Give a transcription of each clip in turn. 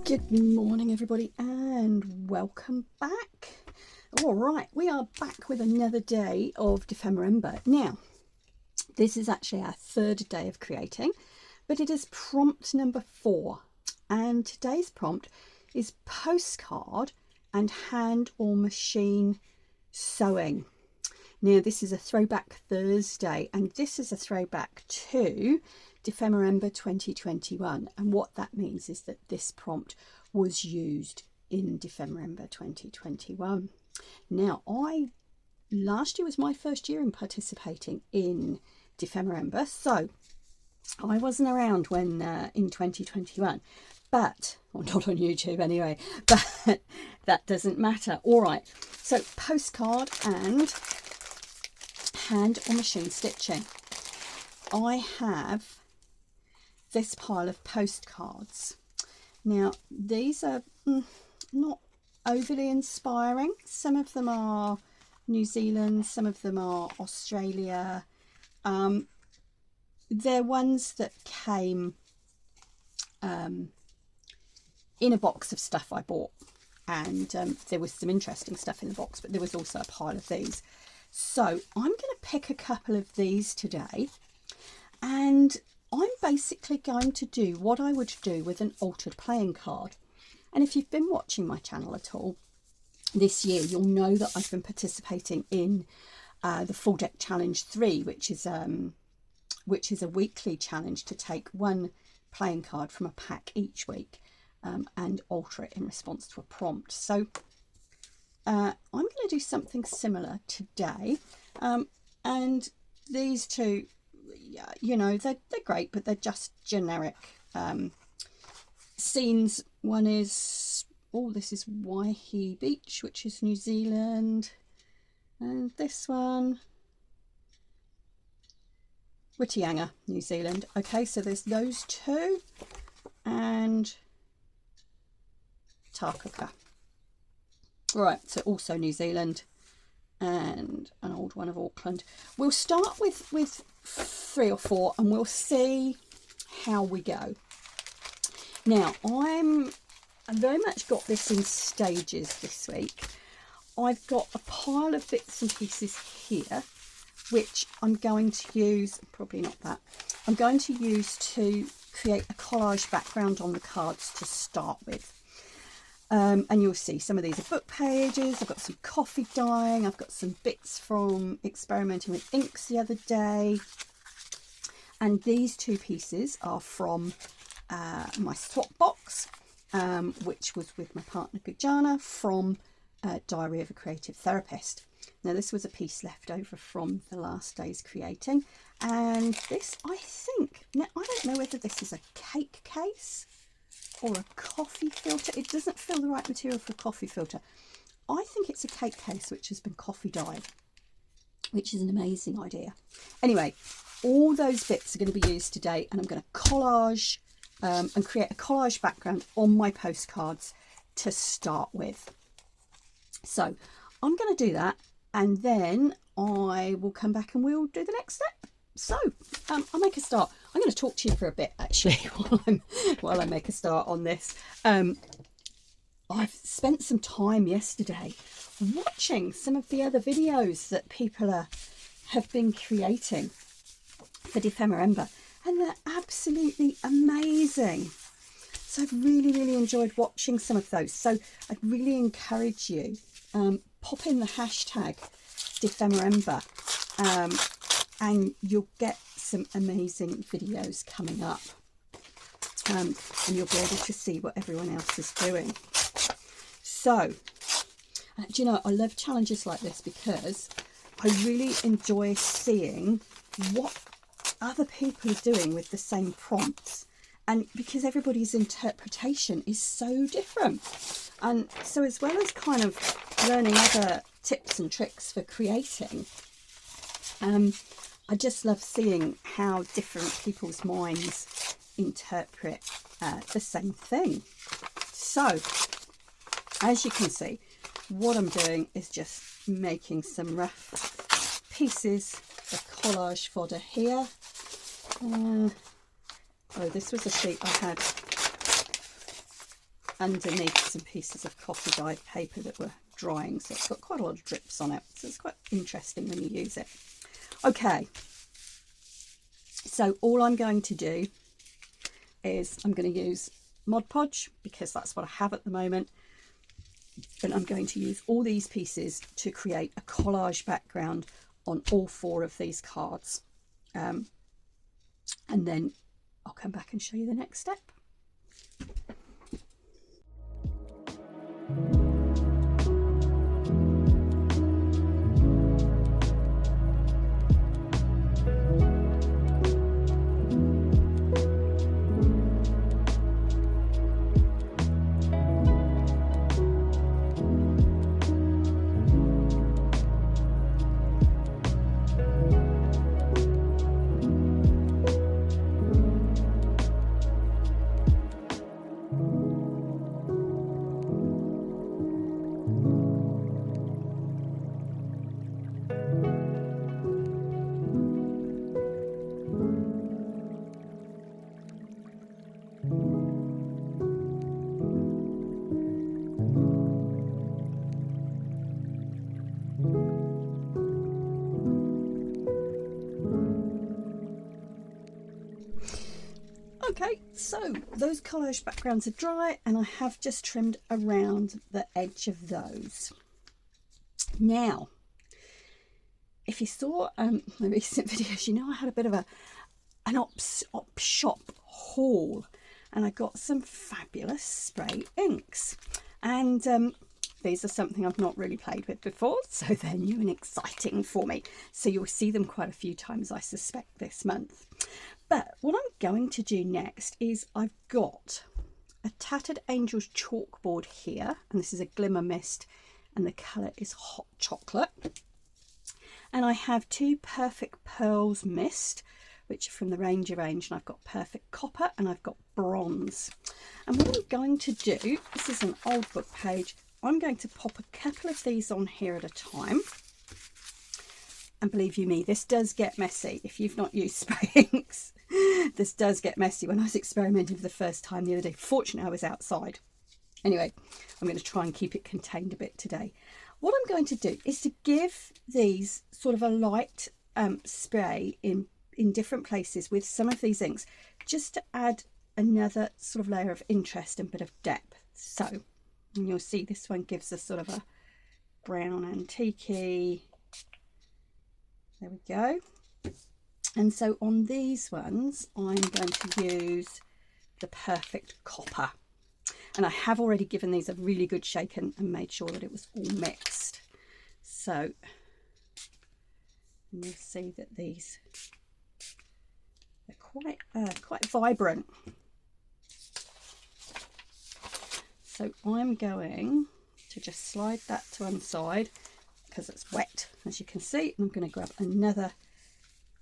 Good morning everybody and welcome back. All right, we are back with another day of ephemera. Now, this is actually our third day of creating, but it is prompt number 4. And today's prompt is postcard and hand or machine sewing. Now, this is a throwback Thursday, and this is a throwback to ephemera 2021. And what that means is that this prompt was used in ephemera 2021. Now, last year was my first year in participating in ephemera, so I wasn't around when in 2021, but, or not on YouTube anyway, but that doesn't matter. All right, so postcard and hand or machine stitching. I have this pile of postcards. Now, these are not overly inspiring. Some of them are New Zealand, some of them are Australia. They're ones that came in a box of stuff I bought, and there was some interesting stuff in the box, but there was also a pile of these. So I'm going to pick a couple of these today, and I'm basically going to do what I would do with an altered playing card. And if you've been watching my channel at all this year, you'll know that I've been participating in the Full Deck Challenge 3, which is a weekly challenge to take one playing card from a pack each week and alter it in response to a prompt. So I'm going to do something similar today, and these two, you know, they're great, but they're just generic scenes. One is, this is Waihi Beach, which is New Zealand, and this one, Whitianga, New Zealand. Okay, so there's those two, and Tākuka. Right, so also New Zealand and an old one of Auckland. We'll start with 3 or 4 and we'll see how we go. Now, I very much got this in stages this week. I've got a pile of bits and pieces here, which I'm going to use, probably not that, I'm going to use to create a collage background on the cards to start with. And you'll see some of these are book pages. I've got some coffee dyeing. I've got some bits from experimenting with inks the other day. And these 2 pieces are from my swap box, which was with my partner Gujana from Diary of a Creative Therapist. Now, this was a piece left over from the last day's creating. And this, I think, now I don't know whether this is a cake case or a coffee filter. It doesn't feel the right material for a coffee filter. I think it's a cake case which has been coffee dyed, which is an amazing idea. Anyway, all those bits are going to be used today, and I'm going to collage and create a collage background on my postcards to start with. So I'm going to do that, and then I will come back and we'll do the next step. So I'll make a start. I'm going to talk to you for a bit actually while I make a start on this. I've spent some time yesterday watching some of the other videos that people have been creating for ephemera, and they're absolutely amazing. So I've really enjoyed watching some of those. So I'd really encourage you, pop in the hashtag ephemera, and you'll get some amazing videos coming up, and you'll be able to see what everyone else is doing. So, do you know, I love challenges like this because I really enjoy seeing what other people are doing with the same prompts, and because everybody's interpretation is so different. And so, as well as kind of learning other tips and tricks for creating, I just love seeing how different people's minds interpret the same thing. So, as you can see, what I'm doing is just making some rough pieces of collage fodder here. Oh, this was a sheet I had underneath some pieces of copper dyed paper that were drying, so it's got quite a lot of drips on it, so it's quite interesting when you use it. Okay, so all I'm going to do is I'm going to use Mod Podge because that's what I have at the moment, and I'm going to use all these pieces to create a collage background on all 4 of these cards, and then I'll come back and show you the next step. Okay, so those collage backgrounds are dry and I have just trimmed around the edge of those. Now, if you saw my recent videos, you know I had a bit of an op shop haul, and I got some fabulous spray inks, and these are something I've not really played with before, so they're new and exciting for me. So you'll see them quite a few times, I suspect, this month. But what I'm going to do next is I've got a Tattered Angels chalkboard here, and this is a Glimmer Mist, and the colour is Hot Chocolate. And I have 2 Perfect Pearls Mist, which are from the Ranger range, and I've got Perfect Copper and I've got Bronze. And what I'm going to do, this is an old book page, I'm going to pop a couple of these on here at a time. And believe you me, this does get messy if you've not used spray inks. This does get messy. When I was experimenting for the first time the other day, fortunately I was outside. Anyway, I'm going to try and keep it contained a bit today. What I'm going to do is to give these sort of a light spray in different places with some of these inks, just to add another sort of layer of interest and bit of depth. So, and you'll see this one gives us sort of a brown antique-y. There we go. And so on these ones, I'm going to use the Perfect Copper. And I have already given these a really good shake and made sure that it was all mixed. So you'll see that these are quite vibrant. So I'm going to just slide that to one side because it's wet, as you can see. And I'm going to grab another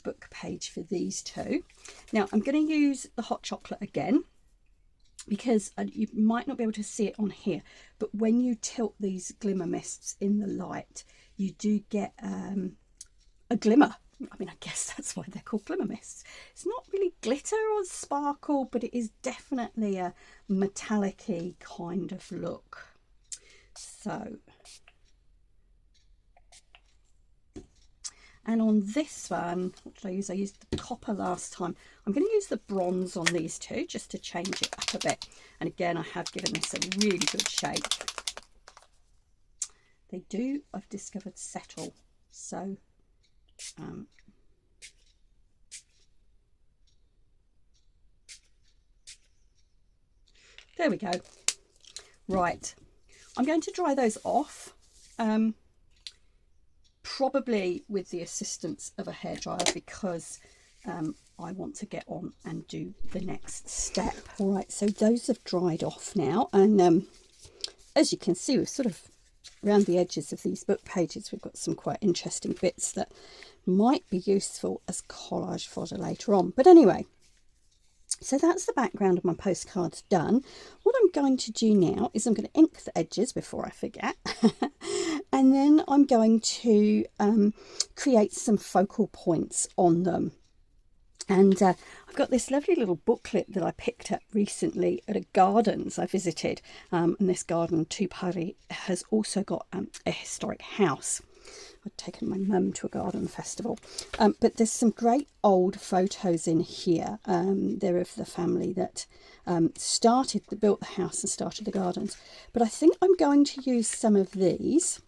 book page for these 2. Now I'm going to use the Hot Chocolate again, because you might not be able to see it on here, but when you tilt these Glimmer Mists in the light, you do get a glimmer. I mean, I guess that's why they're called Glimmer Mists. It's not really glitter or sparkle, but it is definitely a metallic-y kind of look. So, and on this one, what did I use? I used the copper last time. I'm going to use the bronze on these 2 just to change it up a bit. And again, I have given this a really good shake. They do, I've discovered, settle. So, there we go. Right, I'm going to dry those off. Probably with the assistance of a hairdryer, because I want to get on and do the next step. All right, so those have dried off now, and as you can see, we've sort of around the edges of these book pages, we've got some quite interesting bits that might be useful as collage fodder later on. But anyway, so that's the background of my postcards done. What I'm going to do now is I'm going to ink the edges before I forget. And then I'm going to create some focal points on them. And I've got this lovely little booklet that I picked up recently at a gardens I visited. And this garden, Tupari, has also got a historic house. I'd taken my mum to a garden festival. But there's some great old photos in here. They're of the family that built the house and started the gardens. But I think I'm going to use some of these.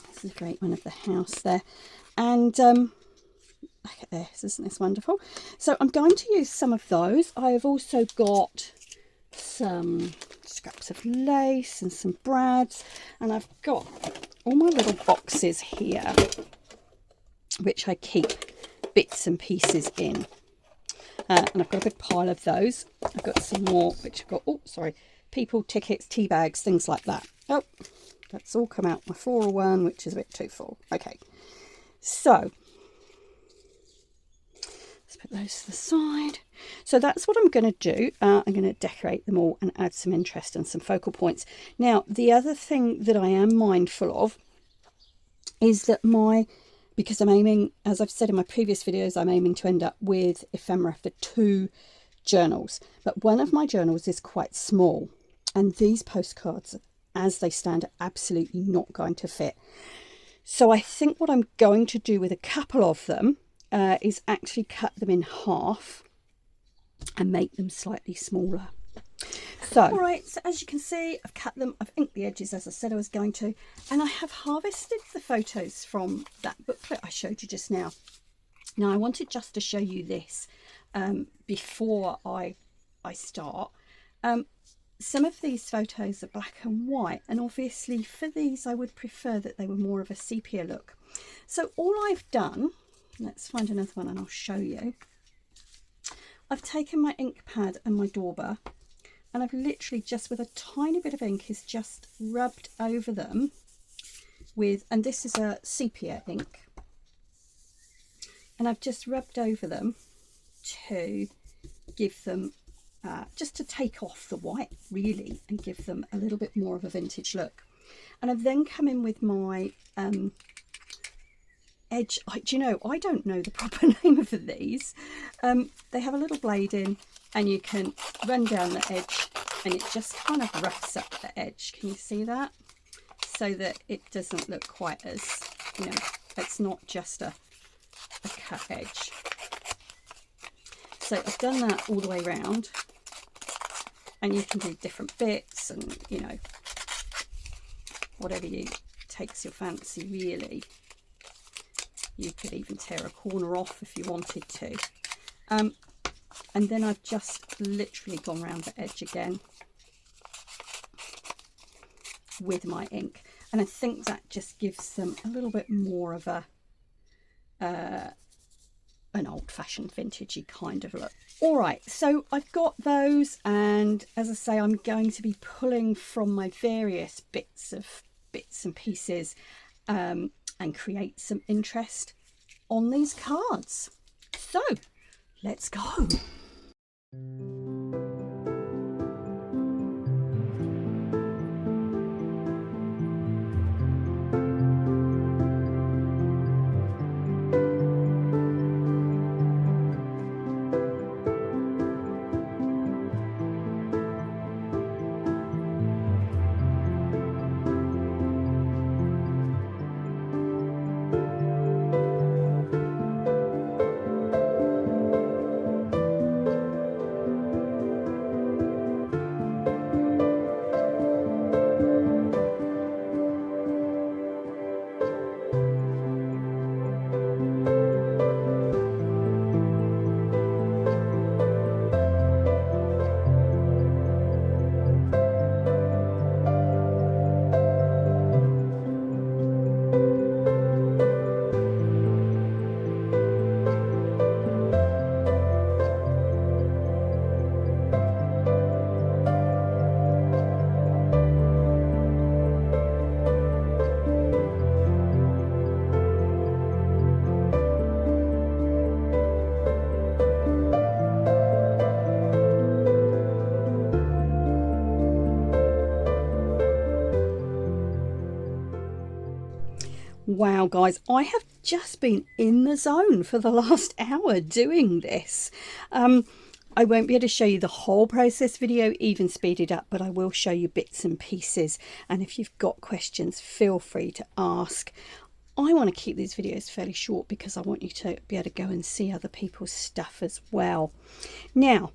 This is a great one of the house there. And look at this, isn't this wonderful? So I'm going to use some of those. I have also got some scraps of lace and some brads, and I've got all my little boxes here which I keep bits and pieces in, and I've got a big pile of those. I've got some more which I've got, oh sorry, people, tickets, tea bags, things like that. Oh, that's all come out my floral one, which is a bit too full. Okay, so let's put those to the side. So that's what I'm going to do. I'm going to decorate them all and add some interest and some focal points. Now, the other thing that I am mindful of is that because I'm aiming, as I've said in my previous videos, I'm aiming to end up with ephemera for 2 journals. But one of my journals is quite small, and these postcards, as they stand, are absolutely not going to fit. So I think what I'm going to do with a couple of them is actually cut them in half and make them slightly smaller. So, all right, so as you can see, I've cut them, I've inked the edges as I said I was going to, and I have harvested the photos from that booklet I showed you just now. Now, I wanted just to show you this before I start. Some of these photos are black and white, and obviously for these I would prefer that they were more of a sepia look. So all I've done, let's find another one and I'll show you. I've taken my ink pad and my dauber, and I've literally just with a tiny bit of ink is just rubbed over them with, and this is a sepia ink, and I've just rubbed over them to give them just to take off the white really and give them a little bit more of a vintage look. And I've then come in with my edge. Do you know, I don't know the proper name of these. They have a little blade in, and you can run down the edge and it just kind of roughs up the edge. Can you see that? So that it doesn't look quite as, you know, it's not just a cut edge. So I've done that all the way around, and you can do different bits and, you know, whatever takes your fancy really. You could even tear a corner off if you wanted to. And then I've just literally gone around the edge again with my ink, and I think that just gives them a little bit more of a an old-fashioned vintagey kind of look. All right, so I've got those, and as I say, I'm going to be pulling from my various bits and pieces and create some interest on these cards. So let's go. Wow, guys, I have just been in the zone for the last hour doing this. I won't be able to show you the whole process video, even speeded up, but I will show you bits and pieces. And if you've got questions, feel free to ask. I want to keep these videos fairly short because I want you to be able to go and see other people's stuff as well. Now,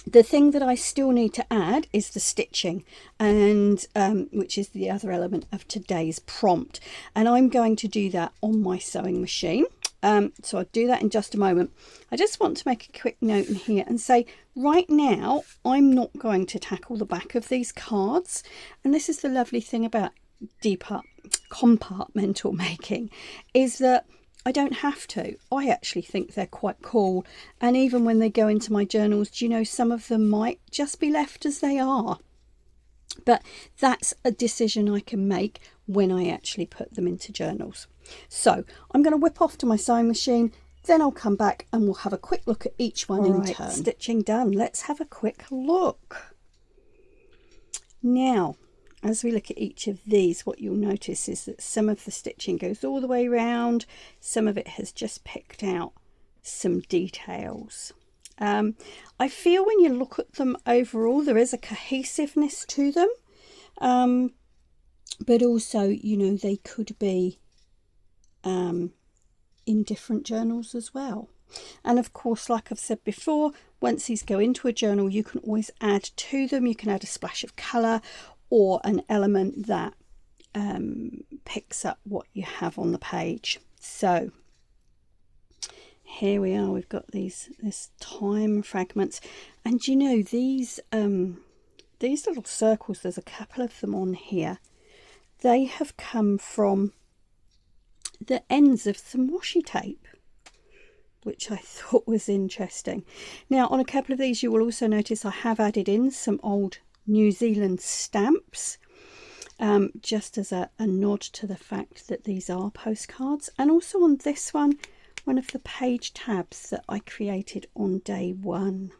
the thing that I still need to add is the stitching, and which is the other element of today's prompt. And I'm going to do that on my sewing machine. So I'll do that in just a moment. I just want to make a quick note in here and say right now I'm not going to tackle the back of these cards. And this is the lovely thing about compartmental making, is that I don't have to. I actually think they're quite cool, and even when they go into my journals, do you know, some of them might just be left as they are, but that's a decision I can make when I actually put them into journals. So I'm going to whip off to my sewing machine, then I'll come back and we'll have a quick look at each one in turn. Stitching done. Let's have a quick look. Now, as we look at each of these, what you'll notice is that some of the stitching goes all the way around, some of it has just picked out some details. I feel when you look at them overall, there is a cohesiveness to them, but also, you know, they could be in different journals as well. And of course, like I've said before, once these go into a journal, you can always add to them. You can add a splash of colour or an element that picks up what you have on the page. So here we are, we've got this time fragments, and you know, these little circles, there's a couple of them on here, they have come from the ends of some washi tape, which I thought was interesting. Now on a couple of these you will also notice I have added in some old New Zealand stamps, just as a nod to the fact that these are postcards. And also on this one of the page tabs that I created on day one.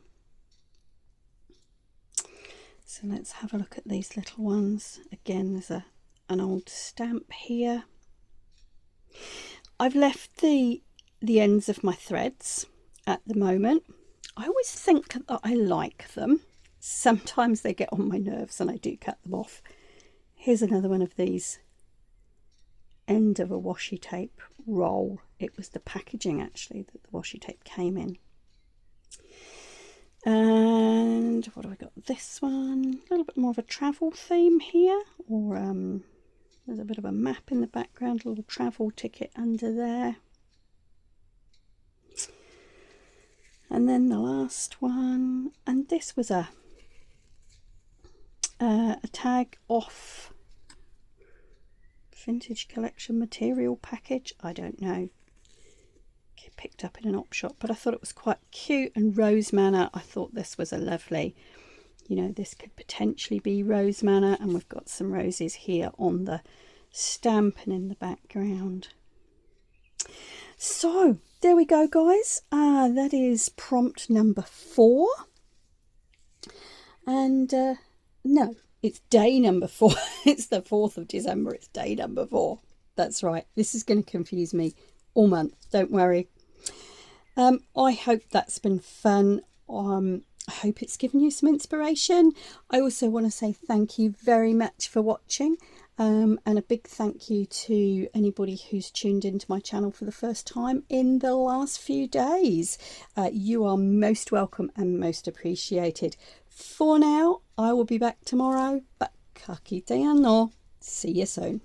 So let's have a look at these little ones. Again, there's an old stamp here. I've left the ends of my threads at the moment. I always think that I like them. Sometimes they get on my nerves and I do cut them off. Here's another one of these end of a washi tape roll. It was the packaging actually that the washi tape came in. And what have we got? This one, a little bit more of a travel theme here, or there's a bit of a map in the background, a little travel ticket under there. And then the last one, and this was a tag off vintage collection material package. I don't know, picked up in an op shop, but I thought it was quite cute. And Rose Manor, I thought this was a lovely, you know, this could potentially be Rose Manor, and we've got some roses here on the stamp and in the background. So there we go, guys. That is prompt number 4, and no, it's day number 4. It's the 4th of December. It's day number 4. That's right. This is going to confuse me all month. Don't worry. I hope that's been fun. I hope it's given you some inspiration. I also want to say thank you very much for watching. And a big thank you to anybody who's tuned into my channel for the first time in the last few days. You are most welcome and most appreciated. For now, I will be back tomorrow, but ka kite anō. See you soon.